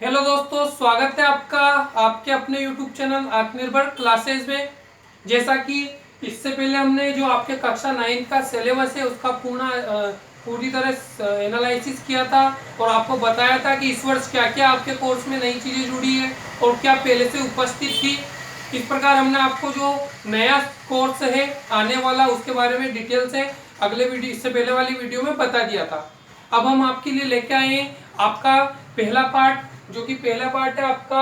Hello दोस्तों, स्वागत है आपका आपके अपने YouTube चैनल आत्मनिर्भर क्लासेज में। जैसा कि इससे पहले हमने जो आपके कक्षा 9 का सिलेबस है उसका पूरी तरह एनालिसिस किया था और आपको बताया था कि इस वर्ष क्या क्या आपके कोर्स में नई चीज़ें जुड़ी है और क्या पहले से उपस्थित थी। इस प्रकार हमने आपको जो नया कोर्स है आने वाला उसके बारे में डिटेल से अगले वीडियो इससे पहले वाली वीडियो में बता दिया था। अब हम आपके लिए लेके आए हैं आपका पहला पार्ट, जो कि पहला पार्ट है आपका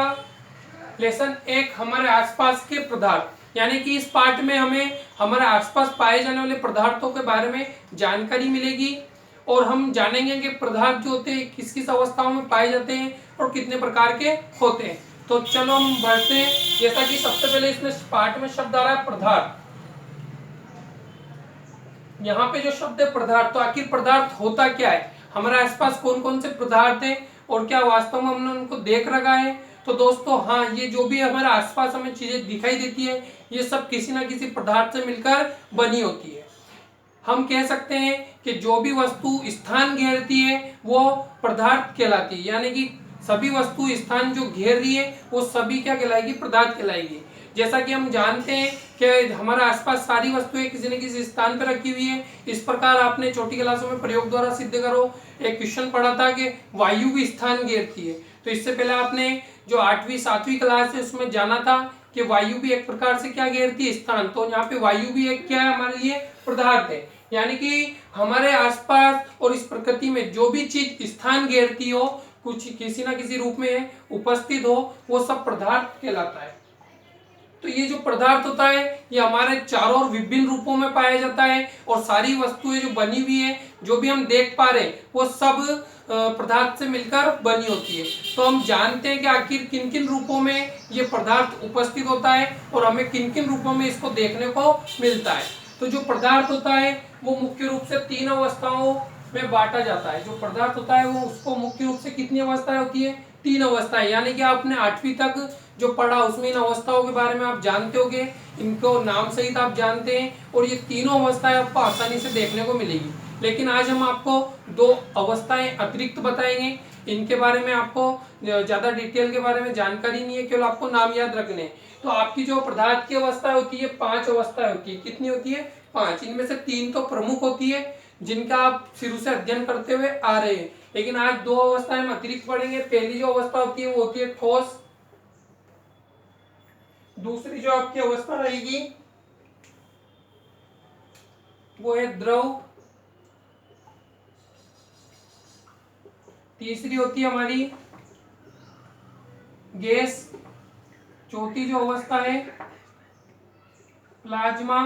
लेसन 1 हमारे आसपास के पदार्थ। यानी कि इस पार्ट में हमें हमारे आसपास पाए जाने वाले पदार्थों के बारे में जानकारी मिलेगी और हम जानेंगे कि पदार्थ जो होते हैं किस किस अवस्थाओं में पाए जाते हैं और कितने प्रकार के होते हैं। तो चलो हम बढ़ते हैं। जैसा कि सबसे पहले इसमें पार्ट में शब्द आ रहा है पदार्थ। यहाँ पे जो शब्द है पदार्थ, तो आखिर पदार्थ होता क्या है, हमारे आसपास कौन कौन से पदार्थ हैं और क्या वास्तव में हमने उनको देख रखा है। तो दोस्तों हाँ, ये जो भी हमारे आसपास हमें चीजें दिखाई देती है ये सब किसी ना किसी पदार्थ से मिलकर बनी होती है। हम कह सकते हैं कि जो भी वस्तु स्थान घेरती है वो पदार्थ कहलाती है। यानी कि सभी वस्तु स्थान जो घेर रही है वो सभी क्या कहलाएगी, पदार्थ कहलाएगी। जैसा कि हम जानते हैं कि हमारे आसपास सारी वस्तुएं किसी न किसी स्थान पर रखी हुई है। इस प्रकार आपने छोटी क्लासों में प्रयोग द्वारा सिद्ध करो एक क्वेश्चन पढ़ा था कि वायु भी स्थान घेरती है। तो इससे पहले आपने जो 8वीं 7वीं क्लास है उसमें जाना था कि वायु भी एक प्रकार से क्या घेरती है, स्थान। तो यहाँ पे वायु भी एक क्या है, हमारे लिए पदार्थ है। यानी कि हमारे आसपास और इस प्रकृति में जो भी चीज स्थान घेरती हो, कुछ किसी ना किसी रूप में उपस्थित हो, वो सब पदार्थ कहलाता है। तो ये जो पदार्थ होता है ये हमारे चारों ओर विभिन्न रूपों में पाया जाता है और सारी वस्तुएं जो बनी हुई है, जो भी हम देख पा रहे हैं, वो सब पदार्थ से मिलकर बनी होती है। तो हम जानते हैं कि आखिर किन किन रूपों में ये पदार्थ उपस्थित होता है और हमें किन किन रूपों में इसको देखने को मिलता है। तो जो पदार्थ होता है वो मुख्य रूप से 3 अवस्थाओं में बांटा जाता है। जो पदार्थ होता है वो उसको मुख्य रूप से कितनी अवस्थाएं होती है, 3 अवस्थाएं। यानी कि आपने 8वीं तक जो पढ़ा उसमें इन अवस्थाओं के बारे में आप जानते होंगे, इनको नाम सहित आप जानते हैं और ये तीनों अवस्थाएं आपको आसानी से देखने को मिलेगी। लेकिन आज हम आपको 2 अवस्थाएं अतिरिक्त बताएंगे। इनके बारे में आपको ज्यादा डिटेल के बारे में जानकारी नहीं है, केवल आपको नाम याद रखने हैं। तो आपकी जो पदार्थ की अवस्था होती है 5 अवस्थाएं होती है। कितनी होती है, 5। इनमें से 3 तो प्रमुख होती है जिनका आप शुरू से अध्ययन करते हुए आ रहे हैं, लेकिन आज 2 अवस्थाएं हम अतिरिक्त पढ़ेंगे। पहली जो अवस्था होती है वो होती है ठोस, दूसरी जो आपकी अवस्था रहेगी वो है द्रव, तीसरी होती है हमारी गैस, चौथी जो अवस्था है प्लाज्मा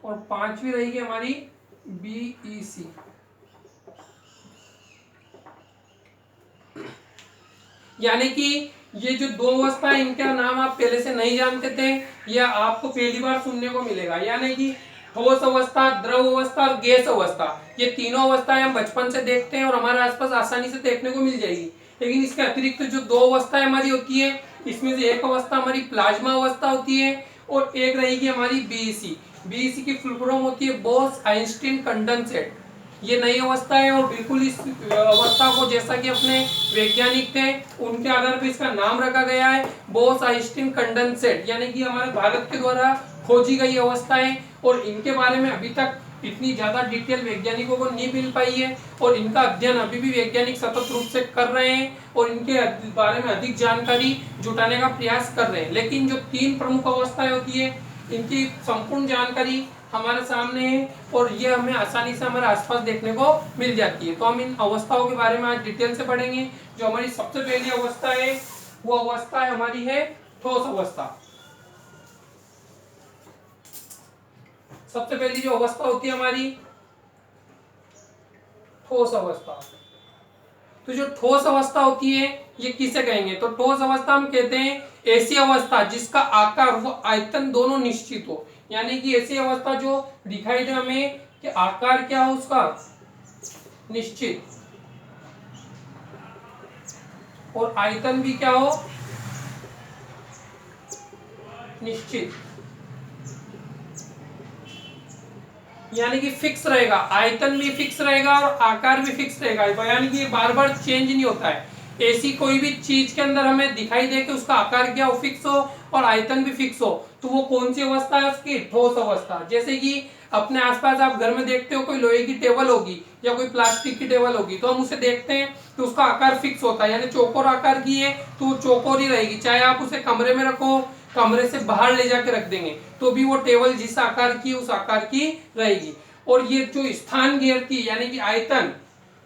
और 5वीं रहेगी हमारी बीईसी। यानी कि ये जो 2 अवस्था है इनका नाम आप पहले से नहीं जानते थे, यह आपको पहली बार सुनने को मिलेगा। यानी कि ठोस अवस्था, द्रव अवस्था और गैस अवस्था, ये तीनों अवस्थाएं हम बचपन से देखते हैं और हमारे आसपास आसानी से देखने को मिल जाएगी। लेकिन इसके अतिरिक्त जो 2 अवस्थाएं हमारी होती है, इसमें से एक अवस्था हमारी प्लाज्मा अवस्था होती है और एक रहेगी हमारी बीईसी। बीईसी की फुल फॉर्म होती है बोस आइंस्टीन कंडेंसेट। ये नई अवस्था है और बिल्कुल इस अवस्था को, जैसा कि अपने वैज्ञानिक थे उनके आधार पर इसका नाम रखा गया है बोस आइंस्टीन कंडेंसेट। यानी कि हमारे भारत के द्वारा खोजी गई अवस्था है और इनके बारे में अभी तक इतनी ज्यादा डिटेल वैज्ञानिकों को नहीं मिल पाई है और इनका अध्ययन अभी भी वैज्ञानिक सतत रूप से कर रहे हैं और इनके बारे में अधिक जानकारी जुटाने का प्रयास कर रहे हैं। लेकिन जो 3 प्रमुख अवस्थाएं होती है इनकी संपूर्ण जानकारी हमारे सामने है और ये हमें आसानी से हमारे आसपास देखने को मिल जाती है। तो हम इन अवस्थाओं के बारे में आज डिटेल से पढ़ेंगे। जो हमारी सबसे पहली अवस्था है वो अवस्था है हमारी है ठोस अवस्था। सबसे पहली जो अवस्था होती है हमारी ठोस अवस्था। तो जो ठोस अवस्था होती है ये किसे कहेंगे, तो ठोस अवस्था हम कहते हैं ऐसी अवस्था जिसका आकार व आयतन दोनों निश्चित हो। यानी कि ऐसी अवस्था जो दिखाई दे हमें कि आकार क्या हो उसका निश्चित और आयतन भी क्या हो निश्चित। यानी कि फिक्स रहेगा, आयतन भी फिक्स रहेगा और आकार भी फिक्स रहेगा, यानी कि बार बार चेंज नहीं होता है। ऐसी कोई भी चीज के अंदर हमें दिखाई दे कि उसका आकार क्या हो, फिक्स हो और आयतन भी फिक्स हो, तो वो कौन सी अवस्था है उसकी, ठोस अवस्था। जैसे कि अपने आसपास आप घर में देखते हो कोई लोहे की टेबल होगी या कोई प्लास्टिक की टेबल होगी, तो हम उसे देखते हैं कि उसका आकार फिक्स होता है, यानी चौकोर आकार की है तो वो चौकोर ही रहेगी, चाहे आप उसे कमरे में रखो, कमरे से बाहर ले जाके रख देंगे तो भी वो टेबल जिस आकार की उस आकार की रहेगी। और ये जो स्थान घेरती है यानी कि आयतन,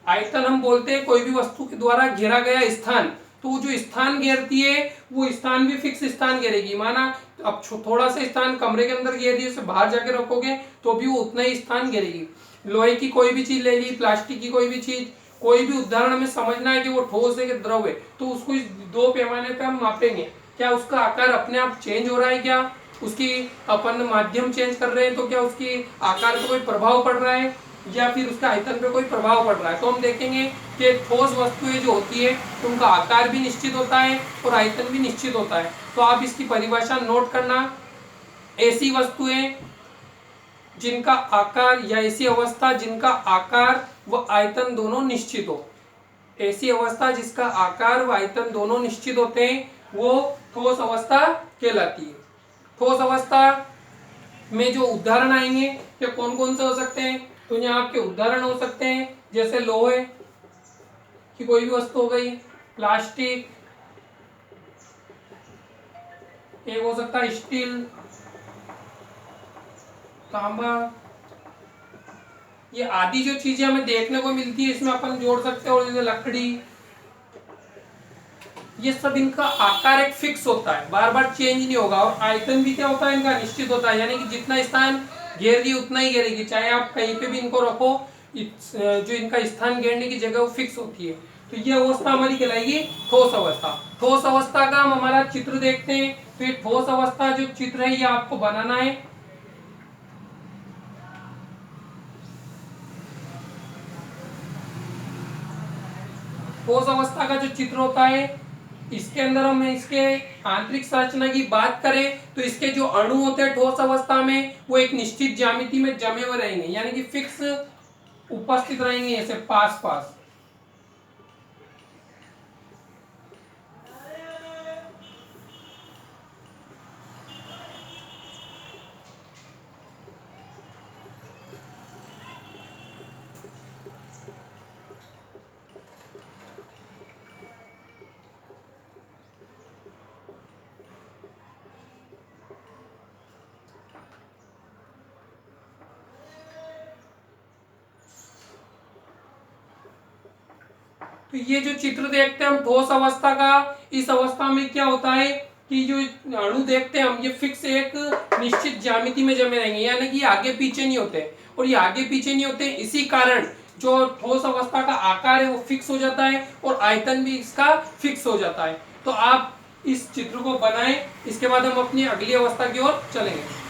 आयतन हम बोलते हैं कोई भी वस्तु के द्वारा घेरा गया स्थान, तो वो जो स्थान घेरती है वो स्थान भी फिक्स स्थान घेरेगी। माना अब थोड़ा सा स्थान कमरे के अंदर घेर दिया, उसे बाहर जाके रखोगे तो भी वो उतना ही स्थान घेरेगी। लोहे की कोई भी चीज ले ली, प्लास्टिक की कोई भी चीज, कोई भी उदाहरण हमें समझना है कि वो ठोस है कि द्रव है, तो उसको इस दो पैमाने पे हम मापेंगे, क्या उसका आकार अपने आप चेंज हो रहा है, क्या उसकी अपन माध्यम चेंज कर रहे हैं तो क्या उसकी आकार पर कोई प्रभाव पड़ रहा है या फिर उसका आयतन पे कोई प्रभाव पड़ रहा है। तो हम देखेंगे कि ठोस वस्तुएं जो होती है तो उनका आकार भी निश्चित होता है और आयतन भी निश्चित होता है। तो आप इसकी परिभाषा नोट करना, ऐसी वस्तुएं जिनका आकार या ऐसी अवस्था जिनका आकार व आयतन दोनों निश्चित हो, ऐसी अवस्था जिसका आकार व आयतन दोनों निश्चित होते हैं वो ठोस अवस्था कहलाती है। ठोस अवस्था में जो उदाहरण आएंगे ये कौन कौन से हो सकते हैं, तो यहाँ आपके उदाहरण हो सकते हैं जैसे लोहे की कोई भी वस्तु हो गई, प्लास्टिक, एक हो सकता है स्टील, तांबा, ये आदि जो चीजें हमें देखने को मिलती है इसमें अपन जोड़ सकते हैं, और जैसे लकड़ी, ये सब इनका आकार एक फिक्स होता है, बार बार चेंज नहीं होगा। और आयतन भी क्या होता है इनका निश्चित होता है, यानी कि जितना स्थान घेर रही उतना ही घेरेगी, चाहे आप कहीं पे भी इनको रखो, जो इनका स्थान घेरने की जगह वो फिक्स होती है। तो ये अवस्था हमारी कहलाएगी ठोस अवस्था। ठोस अवस्था का हम हमारा चित्र देखते हैं, तो ये ठोस अवस्था जो चित्र है ये आपको बनाना है। ठोस अवस्था का जो चित्र होता है इसके अंदर हम इसके आंतरिक संरचना की बात करें तो इसके जो अणु होते हैं ठोस अवस्था में वो एक निश्चित ज्यामिति में जमे हुए रहेंगे, यानी कि फिक्स उपस्थित रहेंगे ऐसे पास पास। तो ये जो चित्र देखते हैं हम ठोस अवस्था का, इस अवस्था में क्या होता है कि जो अणु देखते हैं हम ये फिक्स एक निश्चित ज्यामिति में जमे रहेंगे, यानी कि आगे पीछे नहीं होते। और ये आगे पीछे नहीं होते इसी कारण जो ठोस अवस्था का आकार है वो फिक्स हो जाता है और आयतन भी इसका फिक्स हो जाता है। तो आप इस चित्र को बनाएं, इसके बाद हम अपनी अगली अवस्था की ओर चलेंगे।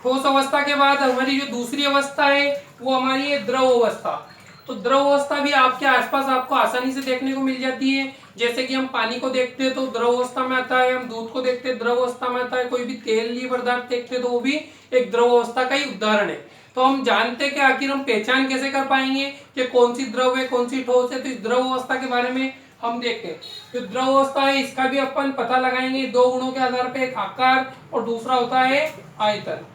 ठोस अवस्था के बाद हमारी जो दूसरी अवस्था है वो हमारी है द्रव अवस्था। तो द्रव अवस्था भी आपके आसपास आपको आसानी से देखने को मिल जाती है, जैसे कि हम पानी को देखते हैं तो द्रव अवस्था में आता है, हम दूध को देखते हैं द्रव अवस्था में आता है, कोई भी तेलीय पदार्थ देखते हैं तो वो भी एक द्रव अवस्था का ही उदाहरण है। तो हम जानते हैं कि आखिर हम पहचान कैसे कर पाएंगे कि कौन सी द्रव है कौन सी ठोस है। तो इस द्रव अवस्था के बारे में हम देखते हैं। जो द्रव अवस्था है इसका भी अपन पता लगाएंगे दो गुणों के आधार पर, एक आकार और दूसरा होता है आयतन।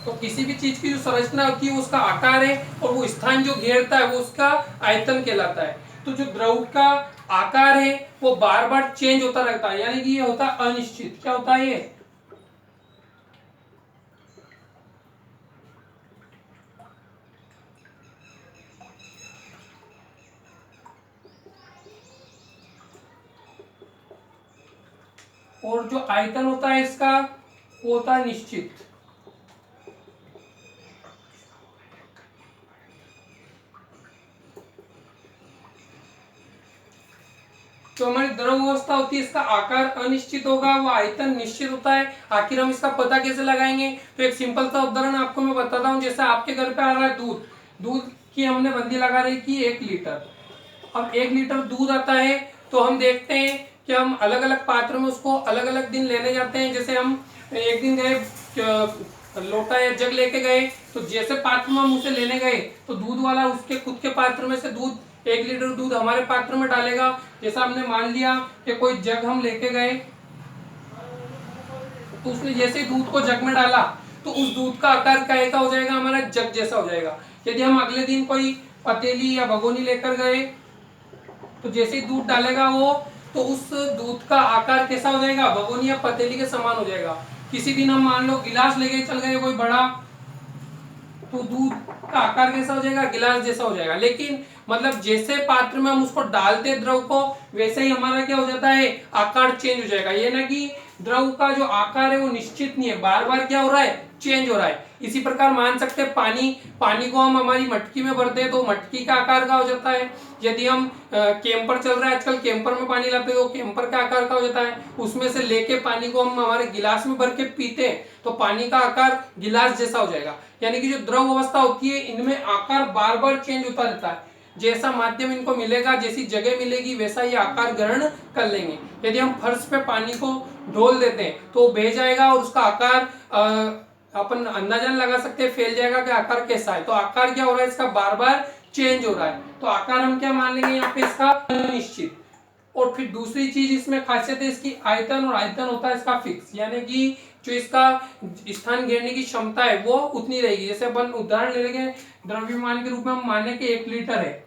तो किसी भी चीज की जो संरचना होती है उसका आकार है और वो स्थान जो घेरता है वो उसका आयतन कहलाता है। तो जो द्रव का आकार है वो बार बार चेंज होता रहता है, यानी कि ये होता है अनिश्चित। क्या होता है ये? और जो आयतन होता है इसका वो होता है निश्चित। जो हमारी द्रव अवस्था होती है इसका आकार अनिश्चित होगा, वो आयतन निश्चित होता है। आखिर हम इसका पता कैसे लगाएंगे? तो एक सिंपल सा उदाहरण आपको मैं बताता हूँ। जैसे आपके घर पे आ रहा है दूध, दूध की हमने बंदी लगा रही थी 1 लीटर। अब 1 लीटर दूध आता है तो हम देखते हैं कि हम अलग अलग पात्र में उसको अलग अलग दिन लेने जाते हैं। जैसे हम एक दिन गए लोटा या जग लेके गए, तो जैसे पात्र में हम उसे लेने गए तो दूध वाला उसके खुद के पात्र में से दूध 1 लीटर दूध हमारे पात्र में डालेगा। जैसा हमने मान लिया कि कोई जग हम लेके गए, तो उसने जैसे दूध को जग में डाला तो उस दूध का आकार क्या हो जाएगा, हमारा जग जैसा हो जाएगा। यदि हम अगले दिन कोई पतीली या भगोनी लेकर गए तो जैसे ही दूध डालेगा वो, तो उस दूध का आकार कैसा हो जाएगा, भगोनी या पतीली के समान हो जाएगा। किसी दिन हम मान लो गिलास लेके चल गए कोई बड़ा, तो दूध का आकार कैसा हो जाएगा, गिलास जैसा हो जाएगा। लेकिन मतलब जैसे पात्र में हम उसको डालते द्रव को, वैसे ही हमारा क्या हो जाता है, आकार चेंज हो जाएगा। ये ना कि द्रव का जो आकार है वो निश्चित नहीं है, बार बार क्या हो रहा है, चेंज हो रहा है। इसी प्रकार मान सकते हैं पानी को हम हमारी मटकी में भरते हैं तो मटकी का आकार का हो जाता है। यदि हम कैंपर चल रहा है आजकल, कैंपर में पानी लाते हैं तो कैंपर का आकार का हो जाता है। उसमें से लेके पानी को हम हमारे गिलास में भर के पीते हैं तो पानी का आकार गिलास जैसा हो जाएगा। यानी कि जो द्रव अवस्था होती है इनमें आकार बार बार चेंज होता रहता है। जैसा माध्यम इनको मिलेगा, जैसी जगह मिलेगी, वैसा ही आकार ग्रहण कर लेंगे। यदि हम फर्श पे पानी को ढोल देते हैं तो बह जाएगा और उसका आकार अपन अंदाजा लगा सकते हैं, फैल जाएगा कि आकार कैसा है। तो आकार क्या हो रहा है, इसका बार बार चेंज हो रहा है। तो आकार हम क्या मान लेंगे यहाँ पे, इसका अनिश्चित। और फिर दूसरी चीज इसमें खासियत है इसकी आयतन, और आयतन होता है इसका फिक्स, यानी कि जो इसका स्थान घेरने की क्षमता है वो उतनी रहेगी। जैसे अपन उदाहरण ले लेंगे, द्रव्यमान के रूप में हम माने कि 1 लीटर है।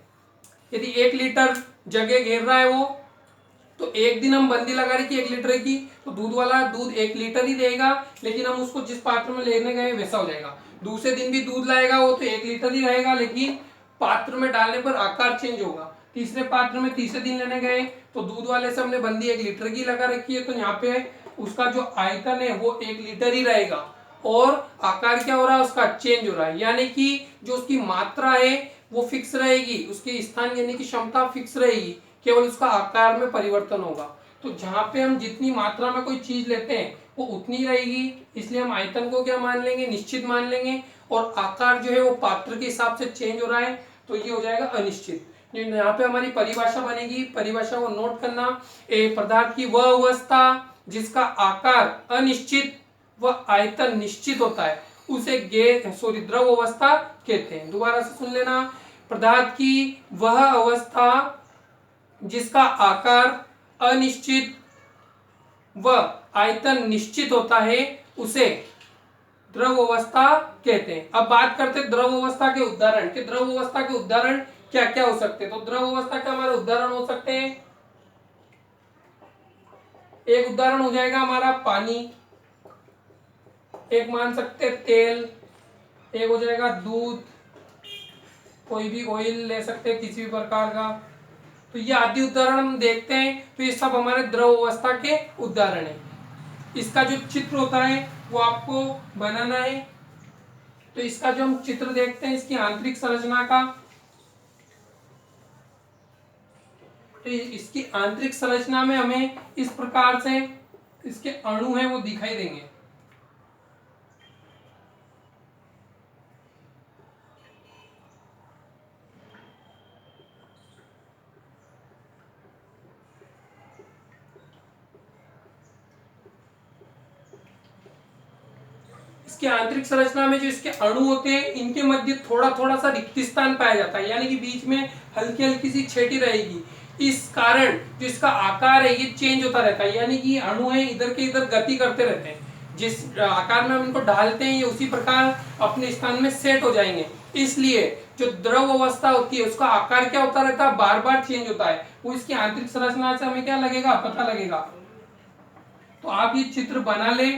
यदि 1 लीटर जगह घेर रहा है वो, तो एक दिन हम बंदी लगा रही थी 1 लीटर की, तो दूध वाला दूध 1 लीटर ही देगा, लेकिन हम उसको जिस पात्र में लेने गए वैसा हो जाएगा। दूसरे दिन भी दूध लाएगा वो तो 1 लीटर ही रहेगा, लेकिन पात्र में डालने पर आकार चेंज होगा। तीसरे पात्र में तीसरे दिन लेने गए तो दूध वाले से हमने बंदी 1 लीटर की लगा रखी है, तो यहाँ पे उसका जो आयतन है वो 1 लीटर ही रहेगा, और आकार क्या हो रहा है, उसका चेंज हो रहा है। यानी कि जो उसकी मात्रा है वो फिक्स रहेगी, उसकी स्थान घेरने की क्षमता फिक्स रहेगी, केवल उसका आकार में परिवर्तन होगा। तो जहां पे हम जितनी मात्रा में कोई चीज लेते हैं वो उतनी रहेगी, इसलिए हम आयतन को क्या मान लेंगे, निश्चित मान लेंगे। और आकार जो है वो पात्र के हिसाब से चेंज हो रहा है, तो ये हो जाएगा अनिश्चित। यहाँ पे हमारी परिभाषा बनेगी, परिभाषा को नोट करना। पदार्थ की वह अवस्था जिसका आकार अनिश्चित व आयतन निश्चित होता है उसे द्रव अवस्था कहते हैं। दोबारा से सुन लेना, पदार्थ की वह अवस्था जिसका आकार अनिश्चित व आयतन निश्चित होता है उसे द्रव अवस्था कहते हैं। अब बात करते हैं द्रव अवस्था के उदाहरण कि द्रव अवस्था के उदाहरण क्या क्या हो सकते हैं। तो द्रव अवस्था के हमारे उदाहरण हो सकते हैं, एक उदाहरण हो जाएगा हमारा पानी, एक मान सकते हैं तेल, एक हो जाएगा दूध, कोई भी ऑयल ले सकते हैं किसी भी प्रकार का। तो ये आदि उदाहरण हम देखते हैं, तो ये सब हमारे द्रव अवस्था के उदाहरण है। इसका जो चित्र होता है वो आपको बनाना है। तो इसका जो हम चित्र देखते हैं इसकी आंतरिक संरचना का, तो इसकी आंतरिक संरचना में हमें इस प्रकार से इसके अणु हैं वो दिखाई देंगे। इसके आंतरिक संरचना में जो इसके अणु होते हैं इनके मध्य थोड़ा थोड़ा सा रिक्त स्थान पाया जाता है, यानी कि बीच में हल्की हल्की सी छेटी रहेगी। इस कारण जो इसका आकार है ये चेंज होता रहता है, यानी कि अणु है इधर के इधर गति करते रहते हैं। जिस आकार में हम इनको डालते हैं ये उसी प्रकार अपने स्थान में सेट हो जाएंगे। इसलिए जो द्रव अवस्था होती है उसका आकार क्या होता रहता है, बार बार चेंज होता है। वो इसकी आंतरिक संरचना से हमें क्या लगेगा, पता लगेगा। तो आप ये चित्र बना ले,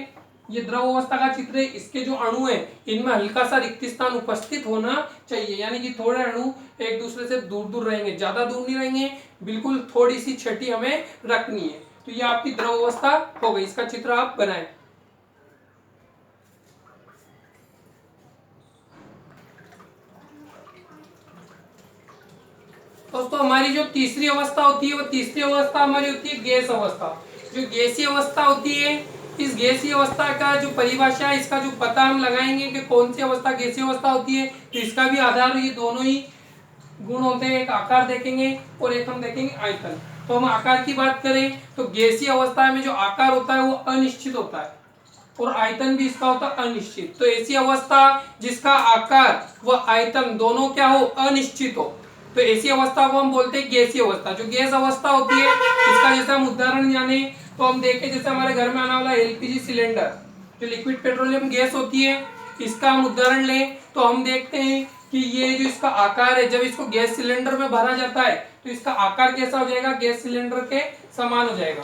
ये द्रव अवस्था का चित्र है। इसके जो अणु है इनमें हल्का सा रिक्त स्थान उपस्थित होना चाहिए, यानी कि थोड़े अणु एक दूसरे से दूर दूर रहेंगे, ज्यादा दूर नहीं रहेंगे, बिल्कुल थोड़ी सी छठी हमें रखनी है। तो ये आपकी द्रव अवस्था हो गई, इसका चित्र आप बनाएं। दोस्तों हमारी जो तीसरी अवस्था होती है वो तीसरी अवस्था हमारी होती है गैस अवस्था। जो गैसीय अवस्था होती है, इस गैसीय अवस्था का जो परिभाषा है, इसका जो पता हम लगाएंगे कि कौन सी अवस्था गैसीय अवस्था होती है, तो इसका भी आधार ये दोनों ही गुण होते हैं। एक आकार देखेंगे और एक हम देखेंगे आयतन। तो हम आकार की बात करें तो गैसीय अवस्था में जो आकार होता है वो अनिश्चित होता है और आयतन भी इसका होता है अनिश्चित। तो ऐसी अवस्था जिसका आकार व आयतन दोनों क्या हो, अनिश्चित हो, तो ऐसी अवस्था को हम बोलते हैं गैसीय अवस्था। जो गैस अवस्था होती है इसका जैसे हम उदाहरण जाने तो हम देखें जैसे हमारे घर में आने वाला एलपीजी सिलेंडर जो लिक्विड पेट्रोलियम गैस होती है, इसका हम उदाहरण लें तो हम देखते हैं कि ये जो इसका आकार है, जब इसको गैस सिलेंडर में भरा जाता है तो इसका आकार कैसा हो जाएगा, गैस सिलेंडर के समान हो जाएगा।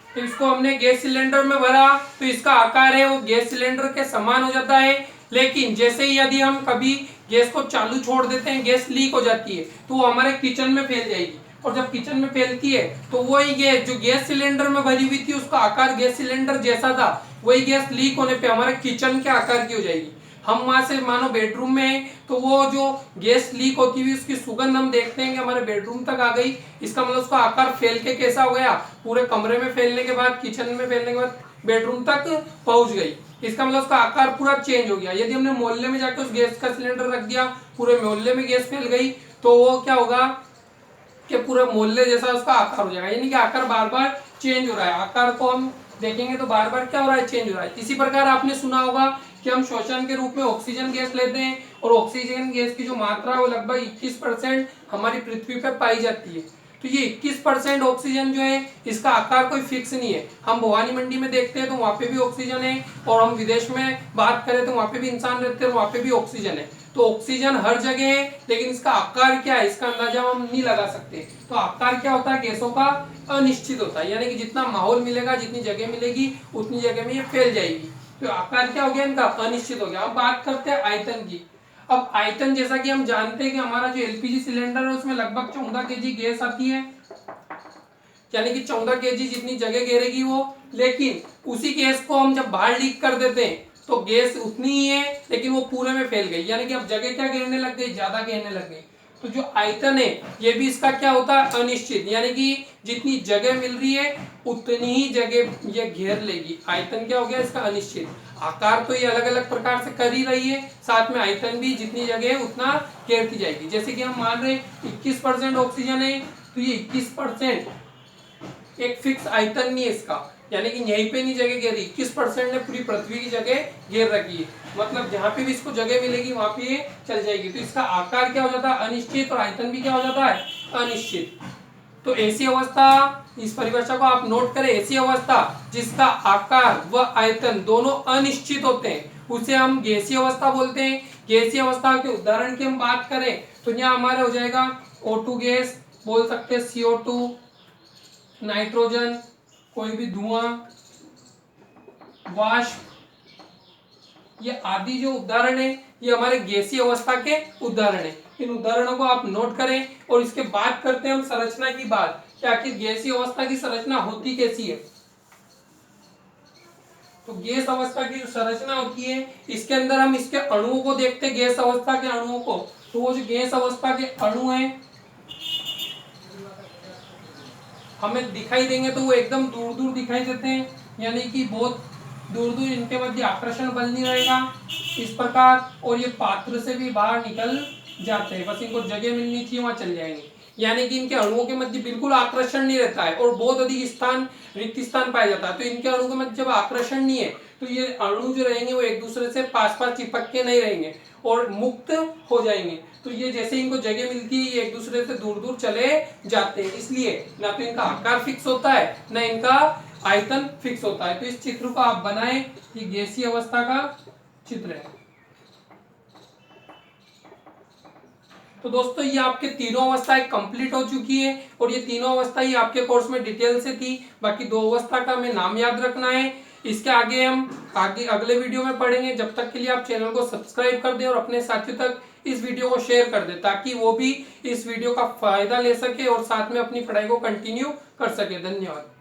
तो इसको हमने गैस सिलेंडर में भरा तो इसका आकार है वो गैस सिलेंडर के समान हो जाता है। लेकिन जैसे ही यदि हम कभी गैस को चालू छोड़ देते हैं, गैस लीक हो जाती है तो वो हमारे किचन में फैल जाएगी और जब किचन में फैलती है तो वही गैस जो गैस सिलेंडर में भरी हुई थी उसका आकार गैस सिलेंडर जैसा था, वही गैस लीक होने पे हमारे किचन के आकार की हो जाएगी। हम वहां से मानो बेडरूम में हैं तो वो जो गैस लीक होती हुई उसकी सुगंध हम देखते हैं कि हमारे बेडरूम तक आ गई, इसका मतलब उसका आकार फैल के कैसा हो गया, पूरे कमरे में फैलने के बाद, किचन में फैलने के बाद बेडरूम तक पहुंच गई। इसका मतलब उसका आकार पूरा चेंज हो गया। यदि हमने मोहल्ले में जाकर उस गैस का सिलेंडर रख दिया, पूरे मोहल्ले में गैस फैल गई, तो वो क्या होगा कि पूरे मोहल्ले जैसा उसका आकार हो जाएगा। यानी कि आकार बार बार चेंज हो रहा है। आकार को हम देखेंगे तो बार बार क्या हो रहा है, चेंज हो रहा है। इसी प्रकार आपने सुना होगा कि हम श्वसन के रूप में ऑक्सीजन गैस लेते हैं और ऑक्सीजन गैस की जो मात्रा है वो लगभग 21% हमारी पृथ्वी पर पाई जाती है। तो ये 21% ऑक्सीजन जो है इसका आकार कोई फिक्स नहीं है। हम भवानी मंडी में देखते हैं तो वहां पे भी ऑक्सीजन है और हम विदेश में बात करें तो वहां पे भी इंसान रहते हैं, वहां पे भी ऑक्सीजन है। तो ऑक्सीजन हर जगह है लेकिन इसका आकार क्या है इसका अंदाजा हम नहीं लगा सकते। तो आकार क्या होता है, गैसों का अनिश्चित होता है। यानी कि जितना माहौल मिलेगा, जितनी जगह मिलेगी उतनी जगह में ये फैल जाएगी। तो आकार क्या हो गया इनका, अनिश्चित हो गया। अब बात करते हैं आयतन की। अब आयतन जैसा कि हम जानते हैं कि हमारा जो एलपीजी सिलेंडर है उसमें लगभग 14 केजी गैस आती है, यानी कि 14 केजी जितनी जगह घेरेगी वो। लेकिन उसी गैस को हम जब बाहर लीक कर देते हैं तो गैस उतनी ही है लेकिन वो पूरे में फैल गई, यानी कि अब जगह क्या घेरने लग गई, ज्यादा घेरने लग गई। तो जो आयतन है ये भी इसका क्या होता है, अनिश्चित। यानी कि जितनी जगह मिल रही है उतनी ही जगह ये घेर लेगी। आयतन क्या हो गया इसका, अनिश्चित। आकार तो ये अलग अलग प्रकार से कर ही रही है, साथ में आयतन भी जितनी जगह है उतना घेरती जाएगी। जैसे कि हम मान रहे 21% ऑक्सीजन है तो ये 21% एक फिक्स आयतन नहीं है इसका, यानी कि यहीं पे नहीं जगह घेरी, 21% ने पूरी पृथ्वी की जगह घेर रखी है। मतलब जहां पे भी इसको जगह मिलेगी वहां पे ये चल जाएगी। तो इसका आकार क्या हो जाता है, अनिश्चित, और आयतन भी क्या हो जाता है, अनिश्चित। तो ऐसी अवस्था, इस परिभाषा को आप नोट करें, ऐसी अवस्था जिसका आकार व आयतन दोनों अनिश्चित होते हैं उसे हम गैसीय अवस्था बोलते हैं। गैसीय अवस्था के उदाहरण की हम बात करें तो यहाँ हमारा हो जाएगा O2 गैस, बोल सकते हैं CO2, नाइट्रोजन, कोई भी धुआं, वाष्प, ये आदि जो उदाहरण है ये हमारे गैसीय अवस्था के उदाहरण है। इन उदाहरणों को आप नोट करें और इसके बाद करते हैं हम संरचना की बात कि आखिर गैसीय अवस्था की संरचना होती कैसी है। तो गैस अवस्था की जो संरचना होती है इसके अंदर हम इसके अणुओं को देखते हैं, गैस अवस्था के अणुओं को। तो वो जो गैस अवस्था के अणु हैं हमें दिखाई देंगे तो वो एकदम दूर दूर दिखाई देते हैं, यानी कि बहुत दूर दूर इनके मध्य आकर्षण बल नहीं रहेगा इस प्रकार, और ये पात्र से भी बाहर निकल जाते हैं, बस इनको जगह मिलनी चाहिए वहां चल जाएंगे। यानी कि इनके अणुओं के मध्य बिल्कुल आकर्षण नहीं रहता है और बहुत अधिक स्थान, रिक्त स्थान पाया जाता है। तो इनके अणु के मध्य जब आकर्षण नहीं है तो ये अणु जो रहेंगे वो एक दूसरे से पास पास चिपक के नहीं रहेंगे और मुक्त हो जाएंगे। तो ये जैसे इनको जगह मिलती है ये एक दूसरे से दूर दूर चले जाते हैं, इसलिए ना तो इनका आकार फिक्स होता है ना इनका आयतन फिक्स होता है। तो इस चित्र को आप बनाएं, ये गैसीय अवस्था का चित्र है। तो दोस्तों ये आपके तीनों अवस्थाएं कंप्लीट हो चुकी है और ये तीनों अवस्था ही आपके कोर्स में डिटेल से थी। बाकी दो अवस्था का हमें नाम याद रखना है, इसके आगे हम अगले वीडियो में पढ़ेंगे। जब तक के लिए आप चैनल को सब्सक्राइब कर दें और अपने साथियों तक इस वीडियो को शेयर कर दें ताकि वो भी इस वीडियो का फायदा ले सके और साथ में अपनी पढ़ाई को कंटिन्यू कर सके। धन्यवाद।